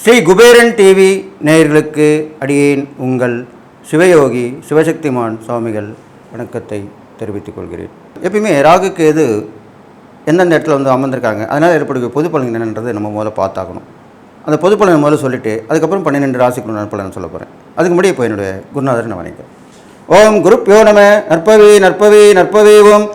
Sri Kuberan TV நேயர்களுக்கு அடியேன் உங்கள் சிவயோகி சிவசக்திமான் சுவாமிகள் வணக்கத்தை தெரிவித்துக் கொள்கிறேன். எப்பயுமே ராகு கேது எந்தெந்த இடத்துல வந்து அமர்ந்திருக்காங்க, அதனால் ஏற்படுகிற பொது பலன் என்னன்றது நம்ம முதல்ல பார்த்தாகணும். அந்த பொது பலனை முதல்ல சொல்லிவிட்டு அதுக்கப்புறம் 12 ராசிக்குள்ள நற்பலன் சொல்ல போகிறேன். அதுக்கு முன்னாடி இப்போ என்னுடைய குருநாதர் நான் வணக்கம். ஓம் குருப்யோ நம. நற்பவே நற்பவே நற்பவே. ஓம்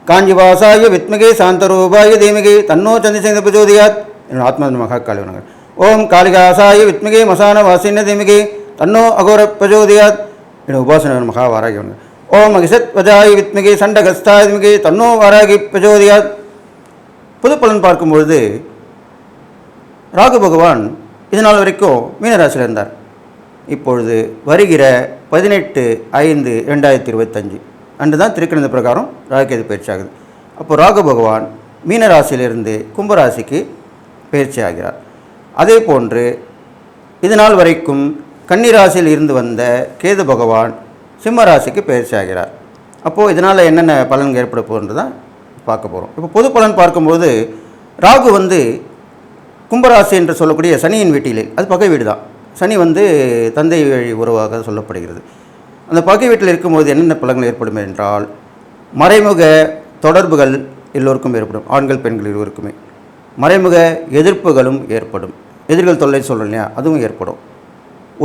காஞ்சிவாசாய வித்மகே சாந்தரூபாய தீமகே தன்னோ சந்திரசேகர பிரச்சோதயாத். என்னோட ஆத்மா மகாகாளி வணக்கம். ஓம் காளிகாசாய வித்மகே மசான வாசின தீமகே தன்னோ அகோர பிரச்சோதயாத். என்னோட உபாசன மகாவாராகி வணக்கம். ஓம் மகிஷத் வஜாய வித்மகே சண்டகஸ்தாய தீமகே தன்னோ வாராகி பிரச்சோதயாத். பொது பலன் பார்க்கும்பொழுது ராகு பகவான் இது நாள் வரைக்கும் மீனராசியில் இருந்தார். இப்பொழுது வருகிற 18/5/2025 அன்று தான் திருக்கணித பிரகாரம் ராகுகேது பயிற்சி ஆகுது. அப்போது ராகு பகவான் மீனராசியிலிருந்து கும்பராசிக்கு பயிற்சி ஆகிறார். அதே போன்று இது நாள் வரைக்கும் கன்னிராசியில் இருந்து வந்த கேது பகவான் சிம்ம ராசிக்கு பயிற்சி ஆகிறார். அப்போது இதனால் என்னென்ன பலன்கள் ஏற்பட போகிறது தான் பார்க்க போகிறோம். இப்போ பொது பலன் பார்க்கும்போது ராகு வந்து கும்பராசி என்று சொல்லக்கூடிய சனியின் வீட்டிலே, அது பகை வீடு தான். சனி வந்து தந்தை வழி உறவாக சொல்லப்படுகிறது. அந்த பகை வீட்டில் இருக்கும்போது என்னென்ன பலன்கள் ஏற்படும் என்றால், மறைமுக தொடர்புகள் எல்லோருக்கும் ஏற்படும். ஆண்கள் பெண்கள் இருவருக்குமே மறைமுக எதிர்ப்புகளும் ஏற்படும். எதிர்கள் தொல்லை சொல்கிறோம் இல்லையா, அதுவும் ஏற்படும்.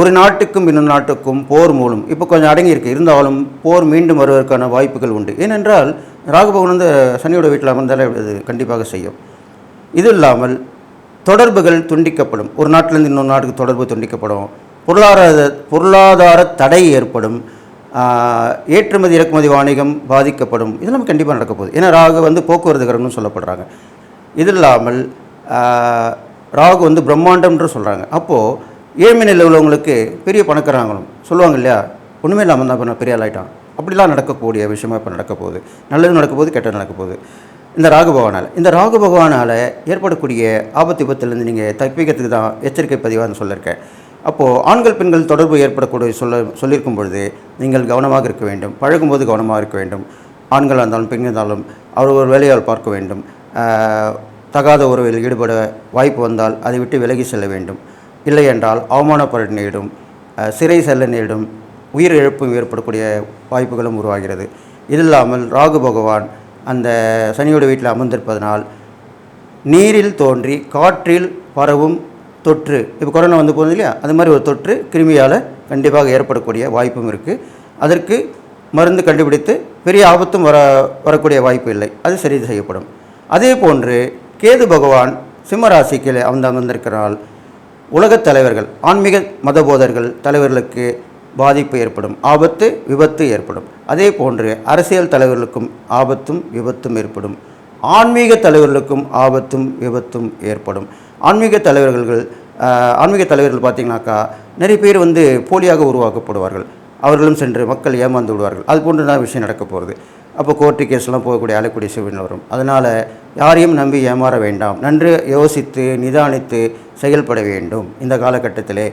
ஒரு நாட்டுக்கும் இன்னொரு நாட்டுக்கும் போர் மூலம் இப்போ கொஞ்சம் அடங்கியிருக்கு, இருந்தாலும் போர் மீண்டும் வருவதற்கான வாய்ப்புகள் உண்டு. ஏனென்றால் ராகுபவன் வந்து சனியோட வீட்டில் அமர்ந்தாலே அது கண்டிப்பாக செய்யும். இது இல்லாமல் தொடர்புகள் துண்டிக்கப்படும். ஒரு நாட்டிலேருந்து இன்னொரு நாட்டுக்கு தொடர்பு துண்டிக்கப்படும். பொருளாதார தடை ஏற்படும். ஏற்றுமதி இறக்குமதி வாணிகம் பாதிக்கப்படும். இதெல்லாம் கண்டிப்பாக நடக்க போகுது. ஏன்னா ராகு வந்து போக்குவரத்துக்காரன்னு சொல்லப்படுறாங்க. இது இல்லாமல் ராகு வந்து பிரம்மாண்டம்ன்று சொல்கிறாங்க. அப்போது ஏழ்மை நிலை உள்ளவங்களுக்கு பெரிய பணக்காரங்களும் சொல்லுவாங்க இல்லையா, ஒன்றுமே இல்லாமல் தான் இப்போ நான் பெரிய ஆளாயிட்டான். அப்படிலாம் நடக்கக்கூடிய விஷயமா இப்போ நடக்க போகுது. நல்லது நடக்க போகுது, கெட்டது நடக்க போகுது. இந்த ராகு பகவானால் ஏற்படக்கூடிய ஆபத்து விபத்துலேருந்து நீங்கள் தப்பிக்கிறதுக்கு தான் எச்சரிக்கை பதிவாக சொல்லியிருக்கேன். அப்போது ஆண்கள் பெண்கள் தொடர்பு ஏற்படக்கூடிய சொல்லியிருக்கும் பொழுது நீங்கள் கவனமாக இருக்க வேண்டும். பழகும்போது கவனமாக இருக்க வேண்டும். ஆண்களாக இருந்தாலும் பெண்கள் இருந்தாலும் அவர் ஒரு வேலையால் பார்க்க வேண்டும். தகாத உறவில் ஈடுபட வாய்ப்பு வந்தால் அதை விட்டு விலகி செல்ல வேண்டும். இல்லை என்றால் அவமானப்பட நேரிடும், சிறை செல்ல நேரிடும், உயிர் இழப்பும் ஏற்படக்கூடிய வாய்ப்புகளும் உருவாகிறது. இது இல்லாமல் ராகு பகவான் அந்த சனியோட வீட்டில் அமர்ந்திருப்பதனால் நீரில் தோன்றி காற்றில் பரவும் தொற்று, இப்போ கொரோனா வந்து போகுது இல்லையா, அது மாதிரி ஒரு தொற்று கிருமியால் கண்டிப்பாக ஏற்படக்கூடிய வாய்ப்பும் இருக்குது. அதற்கு மருந்து கண்டுபிடித்து பெரிய ஆபத்தும் வரக்கூடிய வாய்ப்பு இல்லை, அது சரி செய்யப்படும். அதே போன்று கேது பகவான் சிம்மராசிக்கு அமர்ந்திருக்கிறால் உலகத் தலைவர்கள், ஆன்மீக மதபோதர்கள் தலைவர்களுக்கு பாதிப்பு ஏற்படும், ஆபத்து விபத்து ஏற்படும். அதே போன்று அரசியல் தலைவர்களுக்கும் ஆபத்தும் விபத்தும் ஏற்படும். ஆன்மீக தலைவர்களுக்கும் ஆபத்தும் விபத்தும் ஏற்படும். ஆன்மீக தலைவர்கள் பார்த்திங்கனாக்கா நிறைய பேர் வந்து போலியாக உருவாக்கப்படுவார்கள். அவர்களும் சென்று மக்கள் ஏமாந்து விடுவார்கள். அது போன்று தான் விஷயம் நடக்க போகிறது. அப்போ கோர்ட்டு கேஸ்லாம் போகக்கூடிய அழக்கூடிய சூழ்நிலை வரும். அதனால் யாரையும் நம்பி ஏமாற வேண்டாம். நன்று யோசித்து நிதானித்து செயல்பட வேண்டும். இந்த காலகட்டத்திலே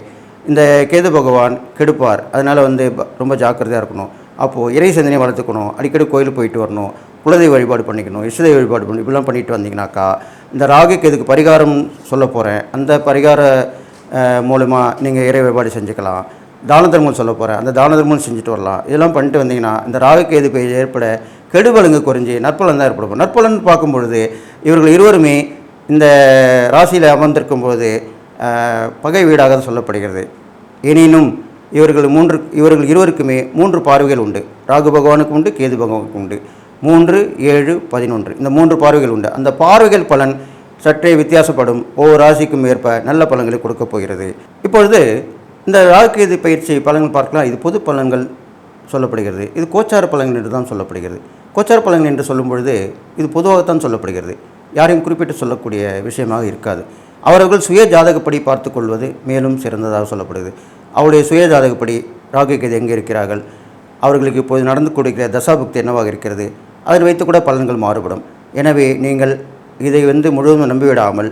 இந்த கேது பகவான் கெடுப்பார். அதனால் வந்து ரொம்ப ஜாக்கிரதையாக இருக்கணும். அப்போது இறை சிந்தனை வளர்த்துக்கணும். அடிக்கடி கோயிலுக்கு போயிட்டு வரணும். குலதெய்வ வழிபாடு பண்ணிக்கணும். இஷ்டதெய்வ வழிபாடு பண்ணணும். இப்படிலாம் பண்ணிட்டு வந்தீங்கன்னாக்கா இந்த ராகு கேதுக்கு பரிகாரம் சொல்ல போகிறேன். அந்த பரிகார மூலமாக நீங்கள் இறை வழிபாடு செஞ்சுக்கலாம். தான தர்மம் சொல்ல போகிறேன். அந்த தான தர்மம் செஞ்சுட்டு வரலாம். இதெல்லாம் பண்ணிட்டு வந்தீங்கன்னா இந்த ராகு கேது ஏற்பட கெடுபலங்கு குறைஞ்சி நற்பலன் தான் ஏற்படும். நற்பலன் பார்க்கும்பொழுது இவர்கள் இருவருமே இந்த ராசியில் அமர்ந்திருக்கும் பொழுது பகை வீடாக சொல்லப்படுகிறது. எனினும் இவர்கள் இருவருக்குமே 3 பார்வைகள் உண்டு. ராகு பகவானுக்கு உண்டு, கேது பகவானுக்கு உண்டு. 3, 7, 11 இந்த 3 பார்வைகள் உண்டு. அந்த பார்வைகள் பலன் சற்றே வித்தியாசப்படும். ஒவ்வொரு ராசிக்கும் ஏற்ப நல்ல பலன்களை கொடுக்கப் போகிறது. இப்பொழுது இந்த ராகு கேது பயிற்சி பலன்கள் பார்க்கலாம். இது பொது பலன்கள் சொல்லப்படுகிறது. இது கோச்சார பலன்கள் என்று தான் சொல்லப்படுகிறது. கோச்சார பலன்கள் என்று சொல்லும் பொழுது இது பொதுவாகத்தான் சொல்லப்படுகிறது. யாரையும் குறிப்பிட்டு சொல்லக்கூடிய விஷயமாக இருக்காது. அவர்கள் சுய ஜாதகப்படி பார்த்து கொள்வது மேலும் சிறந்ததாக சொல்லப்படுகிறது. அவருடைய சுய ஜாதகப்படி ராகு கேது எங்கே இருக்கிறார்கள், அவர்களுக்கு இப்போது நடந்து கொடுக்கிற தசாபுக்தி என்னவாக இருக்கிறது, அதை வைத்து கூட பலன்கள் மாறுபடும். எனவே நீங்கள் இதை முழுவதும் நம்பிவிடாமல்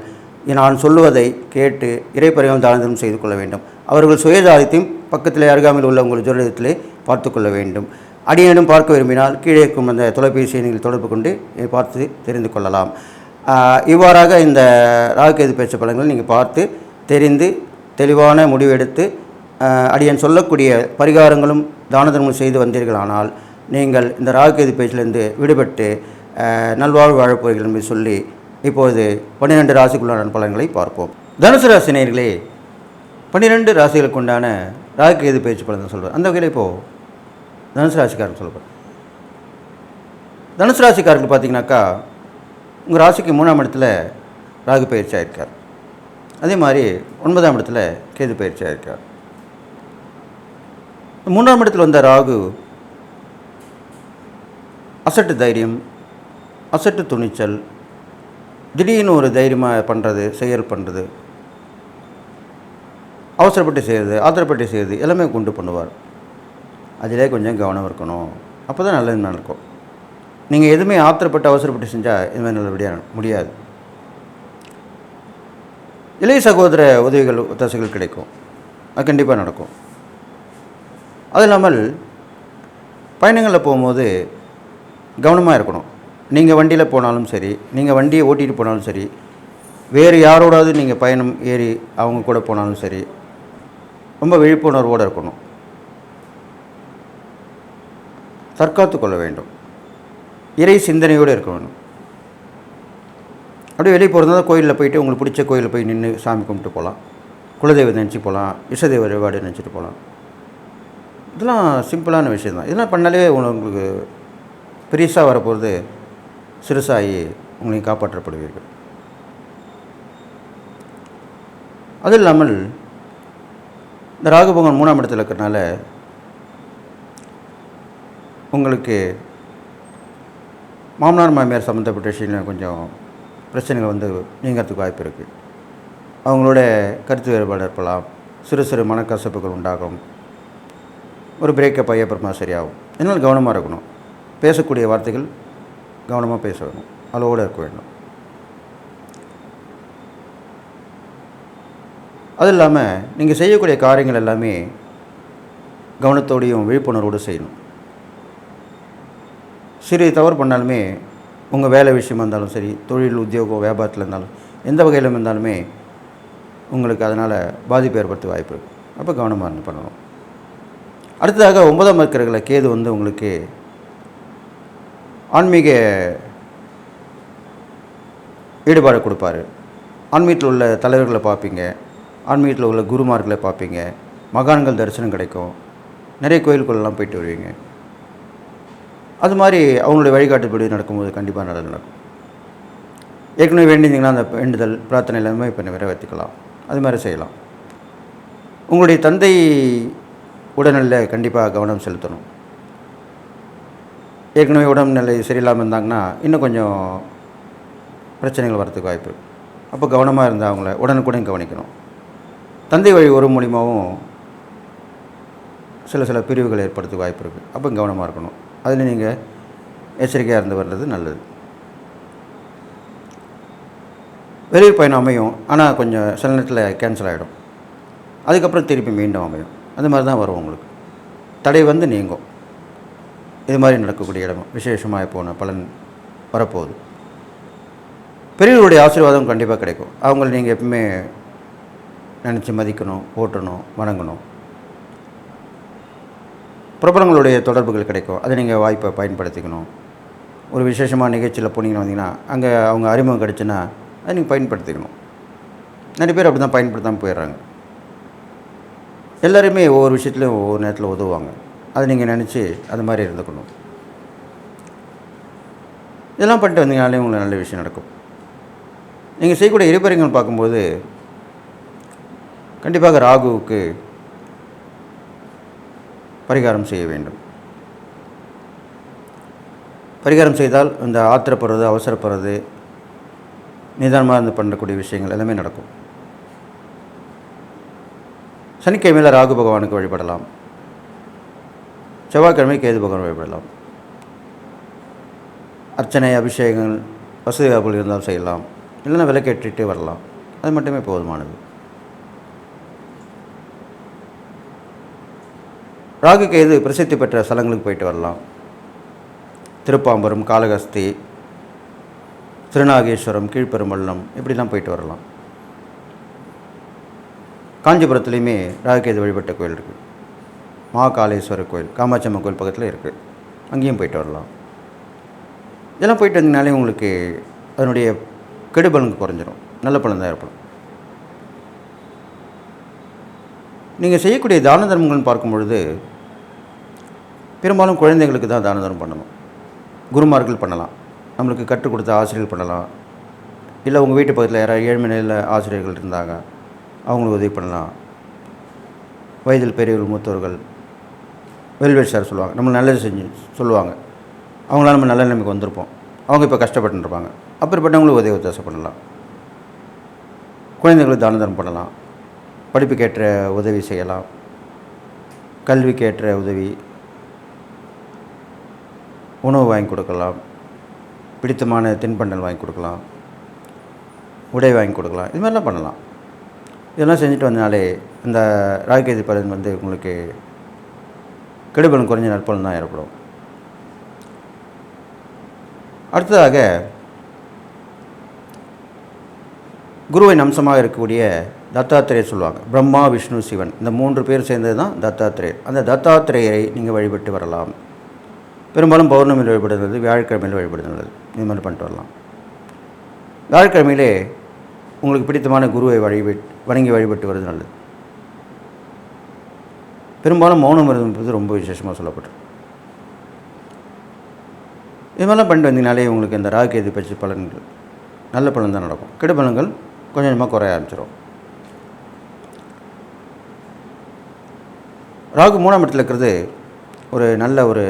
நான் சொல்லுவதை கேட்டு இறைப்பரிகம் தானம் செய்து கொள்ள வேண்டும். அவர்கள் சுய ஜாதகத்தையும் பக்கத்தில் அருகாமையில் உள்ள உங்கள் ஜோதிடத்திலே பார்த்து கொள்ள வேண்டும். அடியேனும் பார்க்க விரும்பினால் கீழே இருக்கும் அந்த தொலைபேசியை நீங்கள் தொடர்பு கொண்டு பார்த்து தெரிந்து கொள்ளலாம். இவ்வாறாக இந்த ராகுகேது பேச்சு பலன்களை நீங்கள் பார்த்து தெரிந்து தெளிவான முடிவெடுத்து அடியேன் சொல்லக்கூடிய பரிகாரங்களும் தான தர்மம் செய்து வந்தீர்களானால் நீங்கள் இந்த ராகுகேது பேச்சிலிருந்து விடுபட்டு நல்வாழ்வு வாழப்போகிறீர்கள் என்று சொல்லி இப்போது 12 ராசிக்குள்ளான பலன்களை பார்ப்போம். தனுசு ராசி நேயர்களே, 12 ராசிகளுக்கு உண்டான ராகுகேது பேச்சு பலன் சொல்கிறேன். அந்த வகையில் இப்போது தனுசு ராசிக்காரன் சொல்கிறேன். தனுசு ராசிக்காரர்கள் பார்த்தீங்கன்னாக்கா உங்கள் ராசிக்கு 3ஆம் இடத்துல ராகு பயிற்சி ஆகிருக்கார். அதே மாதிரி 9ஆம் இடத்துல கேது பயிற்சி ஆகிருக்கார். 3ஆம் இடத்தில் வந்த ராகு அசட்டு தைரியம், அசட்டு துணிச்சல், திடீர்னு ஒரு தைரியமாக பண்ணுறது, செயல் பண்ணுறது, அவசரப்பட்டு செய்கிறது, ஆத்திரப்பட்டு செய்கிறது எல்லாமே கொண்டு பண்ணுவார். அதிலே கொஞ்சம் கவனம் இருக்கணும். அப்போ தான் நல்லது நடக்கும். நீங்கள் எதுவுமே ஆத்திரப்பட்டு அவசரப்பட்டு செஞ்சால் இதுமாதிரி நல்லபடியாக முடியாது. இளைய சகோதர உதவிகள் ஒத்தாசைகள் கிடைக்கும். அது கண்டிப்பாக நடக்கும். அது இல்லாமல் பயணங்களில் போகும்போது கவனமாக இருக்கணும். நீங்கள் வண்டியில் போனாலும் சரி, நீங்கள் வண்டியை ஓட்டிகிட்டு போனாலும் சரி, வேறு யாரோடாவது நீங்கள் பயணம் ஏறி அவங்க கூட போனாலும் சரி, ரொம்ப விழிப்புணர்வோடு இருக்கணும். தற்காத்து கொள்ள வேண்டும். இறை சிந்தனையோடு இருக்க வேண்டும். அப்படியே வெளியே போகிறதா கோயிலில் போயிட்டு உங்களுக்கு பிடிச்ச கோயிலில் போய் நின்று சாமி கும்பிட்டு போகலாம். குலதெய்வத்தை நினச்சி போகலாம், இஷ்டதெய்வ வழிபாடு நினச்சிட்டு போகலாம். இதெல்லாம் சிம்பிளான விஷயம் தான். இதெல்லாம் பண்ணாலே உங்களுக்கு பெருசாக வரப்போகிறது சிறுசாகி உங்களை காப்பாற்றப்படுவீர்கள். அது இல்லாமல் இந்த ராகு பகவான் 3ஆம் இடத்துல இருக்கிறனால உங்களுக்கு மாமனார் மாமியார் சம்மந்தப்பட்ட விஷயங்கள் கொஞ்சம் பிரச்சனைகள் வந்து நீங்கிறதுக்கு வாய்ப்பு இருக்குது. அவங்களோட கருத்து வேறுபாடு ஏற்படலாம். சிறு சிறு மனக்கசப்புகள் உண்டாகும். ஒரு பிரேக்கப் ஆகி அப்புறமா சரியாகும். இதனால் கவனமாக இருக்கணும். பேசக்கூடிய வார்த்தைகள் கவனமாக பேச வேணும். அளவோடு இருக்க வேண்டும். அது இல்லாமல் நீங்கள் செய்யக்கூடிய காரியங்கள் எல்லாமே கவனத்தோடையும் விழிப்புணர்வோடு செய்யணும். சிறு தவறு பண்ணாலுமே உங்கள் வேலை விஷயமா இருந்தாலும் சரி, தொழில் உத்தியோகம் வியாபாரத்தில் இருந்தாலும் எந்த வகையில் இருந்தாலுமே உங்களுக்கு அதனால் பாதிப்பு ஏற்படுத்த வாய்ப்பு இருக்குது. அப்போ கவனமாக இருந்து பண்ணணும். அடுத்ததாக 9ஆம் இருக்கிற கேது வந்து உங்களுக்கு ஆன்மீக ஈடுபாடு கொடுப்பார். ஆன்மீகத்தில் உள்ள தலைவர்களை பார்ப்பீங்க, ஆன்மீகத்தில் உள்ள குருமார்களை பார்ப்பீங்க, மகான்கள் தரிசனம் கிடைக்கும். நிறைய கோயிலுக்குள்ளெல்லாம் போயிட்டு வருவீங்க. அது மாதிரி அவங்களுடைய வழிகாட்டுப்படி நடக்கும்போது கண்டிப்பாக நல்லது நடக்கும். ஏற்கனவே வேண்டியிருந்தீங்கன்னா அந்த வேண்டுதல் பிரார்த்தனை எல்லாமே இப்போ நிறைவேற்றிக்கலாம். அது மாதிரி செய்யலாம். உங்களுடைய தந்தை உடல்நிலையில் கண்டிப்பாக கவனம் செலுத்தணும். ஏற்கனவே உடல்நிலை சரியில்லாமல் இருந்தாங்கன்னா இன்னும் கொஞ்சம் பிரச்சனைகள் வரத்துக்கு வாய்ப்பு இருக்குது. அப்போ கவனமாக இருந்தால் அவங்கள உடனுக்குடன் கவனிக்கணும். தந்தை வழி ஒரு மூலியமாகவும் சில பிரிவுகள் ஏற்படுறதுக்கு வாய்ப்பு இருக்குது. அப்போ கவனமாக இருக்கணும். அதில் நீங்கள் எச்சரிக்கையாக இருந்து வர்றது நல்லது. வெளியூர் பயணம் அமையும், ஆனால் கொஞ்சம் சில நேரத்தில் கேன்சல் ஆகிடும். அதுக்கப்புறம் திருப்பி மீண்டும் அமையும். அந்த மாதிரி தான் வரும். உங்களுக்கு தடை வந்து நீங்கும். இது மாதிரி நடக்கக்கூடிய இடம் விசேஷமாக போன பலன் வரப்போகுது. பெரியவர்களுடைய ஆசீர்வாதம் கண்டிப்பாக கிடைக்கும். அவங்கள நீங்கள் எப்பவுமே நினச்சி மதிக்கணும், போற்றணும், வணங்கணும். பிரபலங்களுடைய தொடர்புகள் கிடைக்கும். அதை நீங்கள் வாய்ப்பை பயன்படுத்திக்கணும். ஒரு விசேஷமான நிகழ்ச்சியில் போனீங்கன்னு வந்தீங்கன்னா அங்கே அவங்க அறிமுகம் கிடைச்சுன்னா அதை நீங்கள் பயன்படுத்திக்கணும். நிறைய பேர் அப்படி தான் பயன்படுத்தாமல் போயிடுறாங்க. எல்லோருமே ஒவ்வொரு விஷயத்துலையும் ஒவ்வொரு நேரத்தில் உதவுவாங்க. அதை நீங்கள் நினச்சி அது மாதிரி இருந்துக்கணும். இதெல்லாம் பண்ணிட்டு வந்தீங்கனாலே உங்களுக்கு நல்ல விஷயம் நடக்கும். நீங்கள் செய்யக்கூடிய இருபரிகள் பார்க்கும்போது கண்டிப்பாக ராகுவுக்கு பரிகாரம் செய்ய வேண்டும். பரிகாரம் செய்தால் இந்த ஆத்திரப்படுறது, அவசரப்படுறது, நிதானமாக இருந்து பண்ணக்கூடிய விஷயங்கள் எல்லாமே நடக்கும். சனிக்கிழமையில் ராகு பகவானுக்கு வழிபடலாம். செவ்வாய்க்கிழமை கேது பகவான் வழிபடலாம். அர்ச்சனை, அபிஷேகங்கள் வசதி வாய்ப்புகள் இருந்தாலும் செய்யலாம். இல்லைன்னா விளக்கேற்றிட்டு வரலாம். அது மட்டுமே போதுமானது. ராகு கேது பிரசித்தி பெற்ற ஸ்தலங்களுக்கு போயிட்டு வரலாம். திருப்பாம்பரம், காளகஸ்தி, திருநாகேஸ்வரம், கீழ்பெரும்பள்ளம் இப்படிலாம் போயிட்டு வரலாம். காஞ்சிபுரத்துலேயுமே ராகுகேது வழிபட்ட கோயில் இருக்குது. மகாகாளேஸ்வரர் கோயில், காமாட்சி அம்மன் கோயில் பக்கத்தில் இருக்குது. அங்கேயும் போயிட்டு வரலாம். இதெல்லாம் போயிட்டு வந்தீங்கனாலே உங்களுக்கு அதனுடைய கெடுபலன் குறைஞ்சிரும், நல்ல பலன் தான் ஏற்படும். நீங்கள் செய்யக்கூடிய தான தர்மங்கள்னு பார்க்கும் பொழுது பெரும்பாலும் குழந்தைங்களுக்கு தான் தான தர்மம் பண்ணணும். குருமார்கள் பண்ணலாம், நம்மளுக்கு கற்றுக் கொடுத்த ஆசிரியர்கள் பண்ணலாம், இல்லை உங்கள் வீட்டு பக்கத்தில் யாராவது ஏழ்மை நிலையில் ஆசிரியர்கள் இருந்தாங்க அவங்களுக்கு உதவி பண்ணலாம். வயதில் பெரியவர்கள், மூத்தவர்கள், வெல்விஷர் சொல்லுவாங்க, நம்ம நல்லது செஞ்சு சொல்லுவாங்க, அவங்களால நம்ம நல்ல நிலைமைக்கு வந்திருப்போம், அவங்க இப்போ கஷ்டப்பட்டுருப்பாங்க, அப்படிப்பட்டவங்களுக்கு உதவி உத்தாசம் பண்ணலாம். குழந்தைங்களுக்கு தான தர்மம் பண்ணலாம், படிப்புக்கேற்ற உதவி செய்யலாம், கல்விக்கேற்ற உதவி, உணவு வாங்கி கொடுக்கலாம், பிடித்தமான தின்பண்டல் வாங்கி கொடுக்கலாம், உடை வாங்கி கொடுக்கலாம், இது மாதிரிலாம் பண்ணலாம். இதெல்லாம் செஞ்சுட்டு வந்தனாலே இந்த ராகுகேது பலன் உங்களுக்கு கெடுபலன் குறைஞ்ச நற்பலன் தான் ஏற்படும். அடுத்ததாக குருவின் அம்சமாக இருக்கக்கூடிய தத்தாத்திரேயர் சொல்லுவாங்க. பிரம்மா, விஷ்ணு, சிவன் இந்த 3 பேர் சேர்ந்தது தான் தத்தாத்திரேயர். அந்த தத்தாத்திரேயரை நீங்கள் வழிபட்டு வரலாம். பெரும்பாலும் பௌர்ணமியில் வழிபடுறது, வியாழக்கிழமையில் வழிபடுறது, இது மாதிரி பண்ணிட்டு வரலாம். வியாழக்கிழமையிலே உங்களுக்கு பிடித்தமான குருவை வணங்கி வழிபட்டு வருது நல்லது. பெரும்பாலும் மௌனம் இருப்பது ரொம்ப விசேஷமாக சொல்லப்பட்டிருக்கு. இது மாதிரிலாம் பண்ணிட்டு வந்தீங்கனாலே உங்களுக்கு இந்த ராகுகேது பயிற்சி பலன்கள் நல்ல பலன் தான் நடக்கும். கெடுபலன்கள் கொஞ்சம் கொஞ்சமாக குறைய ஆரம்பிச்சிடும். ராகு 3ஆம் இடத்துல இருக்கிறது ஒரு நல்ல ஒரு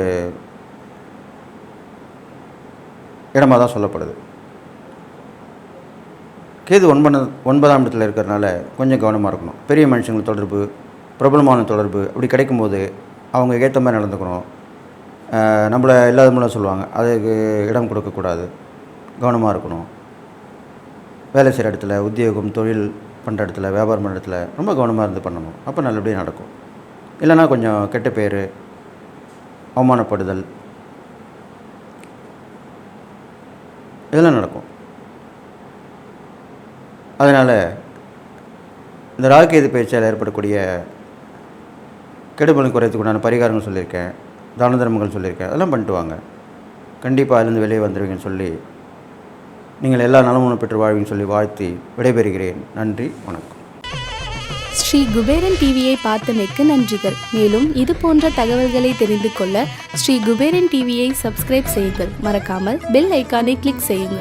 இடமாக தான் சொல்லப்படுது. கேது 9ஆம் இடத்துல இருக்கிறதுனால கொஞ்சம் கவனமாக இருக்கணும். பெரிய மனுஷங்கள் தொடர்பு, பிரபலமான தொடர்பு அப்படி கிடைக்கும்போது அவங்க ஏற்ற மாதிரி நடந்துக்கணும். நம்மளை இல்லாத மூலம் சொல்லுவாங்க, அதுக்கு இடம் கொடுக்கக்கூடாது, கவனமாக இருக்கணும். வேலை செய்கிற இடத்துல, உத்தியோகம், தொழில் பண்ணுற இடத்துல, வியாபாரம் பண்ணுற இடத்துல ரொம்ப கவனமாக இருந்து பண்ணணும். அப்போ நல்லபடியாக நடக்கும். இல்லைனா கொஞ்சம் கெட்ட பேர், அவமானப்படுதல் இதெல்லாம் நடக்கும். அதனால் இந்த ராகுகேது பயிற்சியால் ஏற்படக்கூடிய கெடுபலன் குறையத்துக்குண்டான பரிகாரங்கள் சொல்லியிருக்கேன், தான தர்மங்கள் சொல்லியிருக்கேன், அதெல்லாம் பண்ணிட்டு வாங்க. கண்டிப்பாக அதுலேருந்து வெளியே வந்துடுவீங்கன்னு சொல்லி, நீங்கள் எல்லா நலமும் பெற்று வாழ்வீங்கன்னு சொல்லி வாழ்த்தி விடைபெறுகிறேன். நன்றி, வணக்கம். ஸ்ரீ குபேரன் டிவியை பார்த்தமைக்கு நன்றிகள். மேலும் இது போன்ற தகவல்களை தெரிந்து கொள்ள ஸ்ரீ குபேரன் டிவியை சப்ஸ்கிரைப் செய்யுங்கள். மறக்காமல் பெல் ஐக்கானை கிளிக் செய்யுங்கள்.